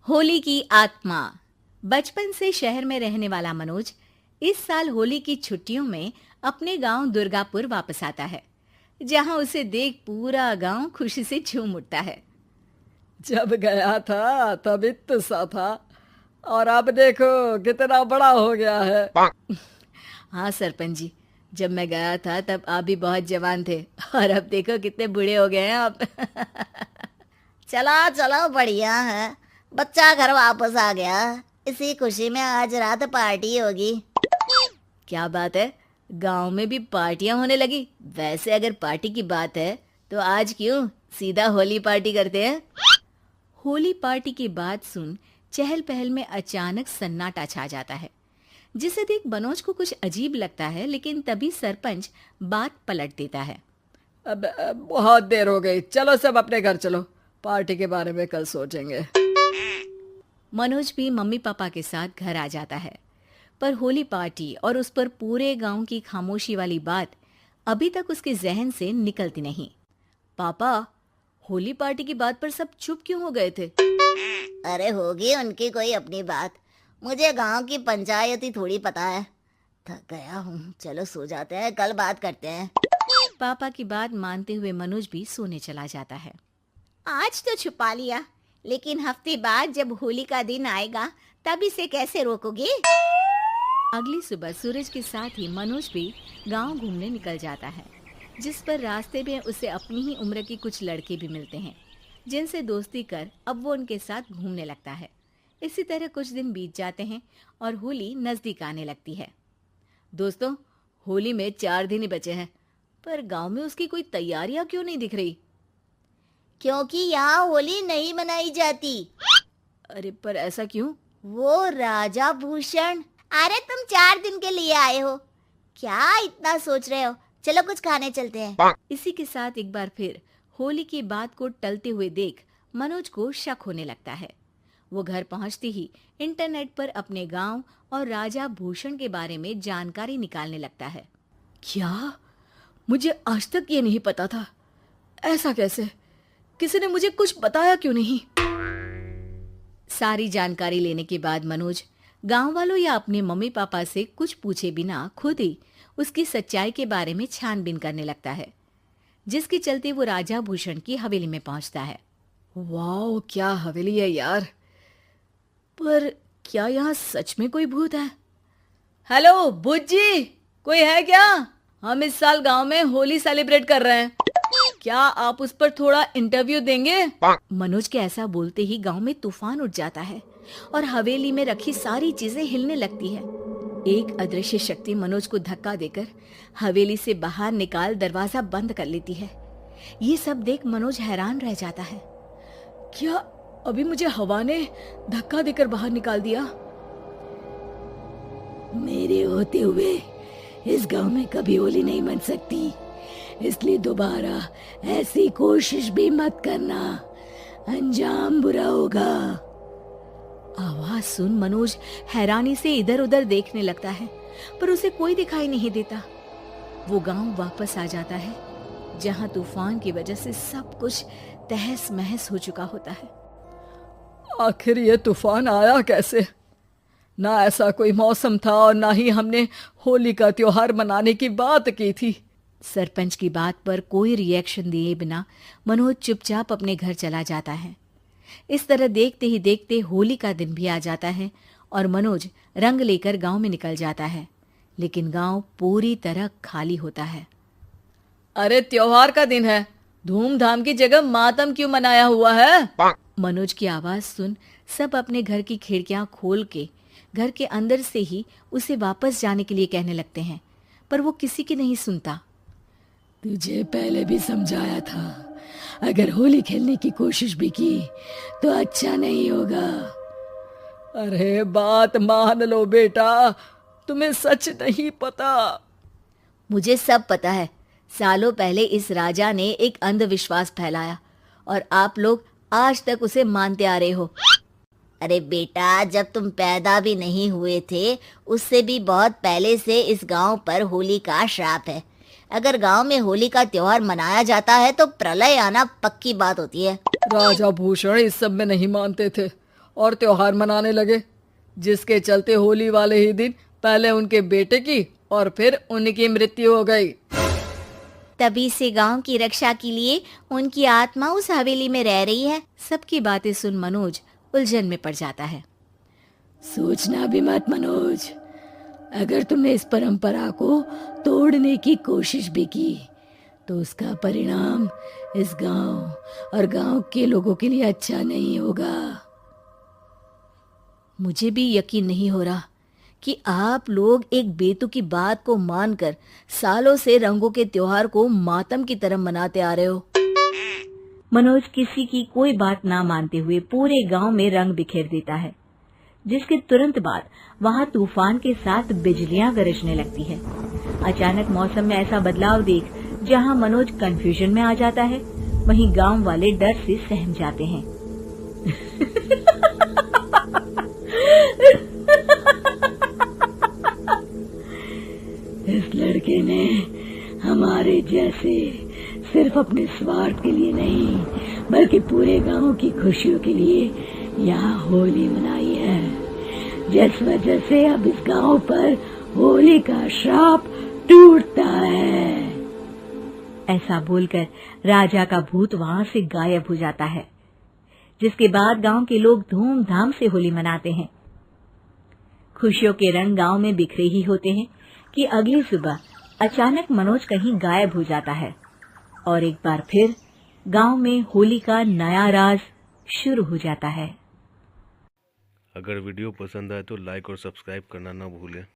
होली की आत्मा। बचपन से शहर में रहने वाला मनोज इस साल होली की छुट्टियों में अपने गांव दुर्गापुर वापस आता है, जहां उसे देख पूरा गांव खुशी से झूम उठता है। जब गया था तब इतना सा था और अब देखो कितना बड़ा हो गया है। हाँ सरपंच जी, जब मैं गया था तब आप भी बहुत जवान थे और अब देखो कितने बूढ़े हो गए हैं आप। चलो चलो बढ़िया है। बच्चा घर वापस आ गया। इसी खुशी में आज रात पार्टी होगी। क्या बात है, गांव में भी पार्टियां होने लगी। वैसे अगर पार्टी की बात है तो आज क्यों सीधा होली पार्टी करते हैं। होली पार्टी की बात सुन चहल पहल में अचानक सन्नाटा छा जाता है, जिसे देख मनोज को कुछ अजीब लगता है। लेकिन तभी सरपंच बात पलट देता है। अब बहुत देर हो गई, चलो सब अपने घर चलो, पार्टी के बारे में कल सोचेंगे। मनोज भी मम्मी पापा के साथ घर आ जाता है, पर होली पार्टी और उस पर पूरे गांव की खामोशी वाली बात अभी तक उसके जहन से निकलती नहीं। पापा, होली पार्टी की बात पर सब चुप क्यों हो गए थे? अरे होगी उनकी कोई अपनी बात। मुझे गांव की पंचायत ही थोड़ी पता है। थक गया हूँ, चलो सो जाते हैं, कल बात करते हैं। पापा की बात मानते हुए मनोज भी सोने चला जाता है। आज तो छुपा लिया, लेकिन हफ्ते बाद जब होली का दिन आएगा तब इसे कैसे रोकोगे? अगली सुबह सूरज के साथ ही मनोज भी गांव घूमने निकल जाता है, जिस पर रास्ते में उसे अपनी ही उम्र के कुछ लड़के भी मिलते हैं, जिनसे दोस्ती कर अब वो उनके साथ घूमने लगता है। इसी तरह कुछ दिन बीत जाते हैं और होली नजदीक आने लगती है। दोस्तों, होली में 4 दिन ही बचे हैं, पर गांव में उसकी कोई तैयारियां क्यों नहीं दिख रही? क्योंकि यहाँ होली नहीं मनाई जाती। अरे पर ऐसा क्यों? वो राजा भूषण। अरे तुम 4 दिन के लिए आए हो, क्या इतना सोच रहे हो? चलो कुछ खाने चलते हैं। इसी के साथ एक बार फिर होली की बात को टलते हुए देख मनोज को शक होने लगता है। वो घर पहुंचते ही इंटरनेट पर अपने गांव और राजा भूषण के बारे में जानकारी निकालने लगता है। क्या? मुझे आज तक ये नहीं पता था। ऐसा कैसे? किसी ने मुझे कुछ बताया क्यों नहीं? सारी जानकारी लेने के बाद मनोज गांव वालों या अपने मम्मी पापा से कुछ पूछे बिना खुद ही उसकी सच्चाई के बारे में छानबीन करने लगता है, जिसके चलते वो राजा भूषण की हवेली में पहुंचता है। वाह, क्या हवेली है यार। पर क्या यहाँ सच में कोई भूत है? हेलो भूत जी, कोई है क्या? हम इस साल गांव में होली सेलिब्रेट कर रहे हैं, क्या आप उस पर थोड़ा इंटरव्यू देंगे? मनोज के ऐसा बोलते ही गांव में तूफान उठ जाता है और हवेली में रखी सारी चीजें हिलने लगती है। एक अदृश्य शक्ति मनोज को धक्का देकर हवेली से बाहर निकाल दरवाजा बंद कर लेती है। ये सब देख मनोज हैरान रह जाता है। क्या अभी मुझे हवा ने धक्का देकर बाहर निकाल दिया? मेरे होते हुए इस गांव में कभी होली नहीं मन सकती, इसलिए दोबारा ऐसी कोशिश भी मत करना, अंजाम बुरा होगा। आवाज सुन मनोज हैरानी से इधर उधर देखने लगता है, पर उसे कोई दिखाई नहीं देता। वो गांव वापस आ जाता है, जहां तूफान की वजह से सब कुछ तहस महस हो चुका होता है। आखिर ये तूफान आया कैसे? ना ऐसा कोई मौसम था और ना ही हमने होली का त्योहार मनाने की बात की थी। सरपंच की बात पर कोई रिएक्शन दिए बिना मनोज चुपचाप अपने घर चला जाता है। इस तरह देखते ही देखते होली का दिन भी आ जाता है और मनोज रंग लेकर गांव में निकल जाता है, लेकिन गांव पूरी तरह खाली होता है। अरे त्योहार का दिन है, धूमधाम की जगह मातम क्यों मनाया हुआ है? मनोज की आवाज सुन सब अपने घर की खिड़कियां खोल के घर के अंदर से ही उसे वापस जाने के लिए कहने लगते हैं, पर वो किसी की नहीं सुनता। तुझे पहले भी समझाया था, अगर होली खेलने की कोशिश भी की तो अच्छा नहीं होगा। अरे बात मान लो बेटा, तुम्हें सच नहीं पता। मुझे सब पता है। सालों पहले इस राजा ने एक अंधविश्वास फैलाया और आप लोग आज तक उसे मानते आ रहे हो। अरे बेटा, जब तुम पैदा भी नहीं हुए थे उससे भी बहुत पहले से इस गांव पर होली का श्राप है। अगर गांव में होली का त्योहार मनाया जाता है तो प्रलय आना पक्की बात होती है। राजा भूषण इस सब में नहीं मानते थे और त्योहार मनाने लगे, जिसके चलते होली वाले ही दिन पहले उनके बेटे की और फिर उनकी मृत्यु हो गई। तभी से गांव की रक्षा के लिए उनकी आत्मा उस हवेली में रह रही है। सबकी बातें सुन मनोज उलझन में पड़ जाता है। सोचना भी मत मनोज, अगर तुमने इस परंपरा को तोड़ने की कोशिश भी की तो उसका परिणाम इस गांव और गांव के लोगों के लिए अच्छा नहीं होगा। मुझे भी यकीन नहीं हो रहा कि आप लोग एक बेतुकी बात को मानकर सालों से रंगों के त्योहार को मातम की तरह मनाते आ रहे हो। मनोज किसी की कोई बात ना मानते हुए पूरे गांव में रंग बिखेर देता है, जिसके तुरंत बाद वहां तूफान के साथ बिजलियां गरजने लगती है। अचानक मौसम में ऐसा बदलाव देख जहां मनोज कंफ्यूजन में आ जाता है, वहीं गांव वाले डर से सहम जाते हैं। इस लड़के ने हमारे जैसे सिर्फ अपने स्वार्थ के लिए नहीं बल्कि पूरे गांव की खुशियों के लिए यहाँ होली मनाई है, जिस वजह से अब इस गांव पर होली का श्राप टूटता है। ऐसा बोलकर राजा का भूत वहां से गायब हो जाता है, जिसके बाद गांव के लोग धूमधाम से होली मनाते हैं। खुशियों के रंग गांव में बिखरे ही होते हैं कि अगली सुबह अचानक मनोज कहीं गायब हो जाता है और एक बार फिर गांव में होली का नया राज शुरू हो जाता है। अगर वीडियो पसंद आए तो लाइक और सब्सक्राइब करना ना भूलें।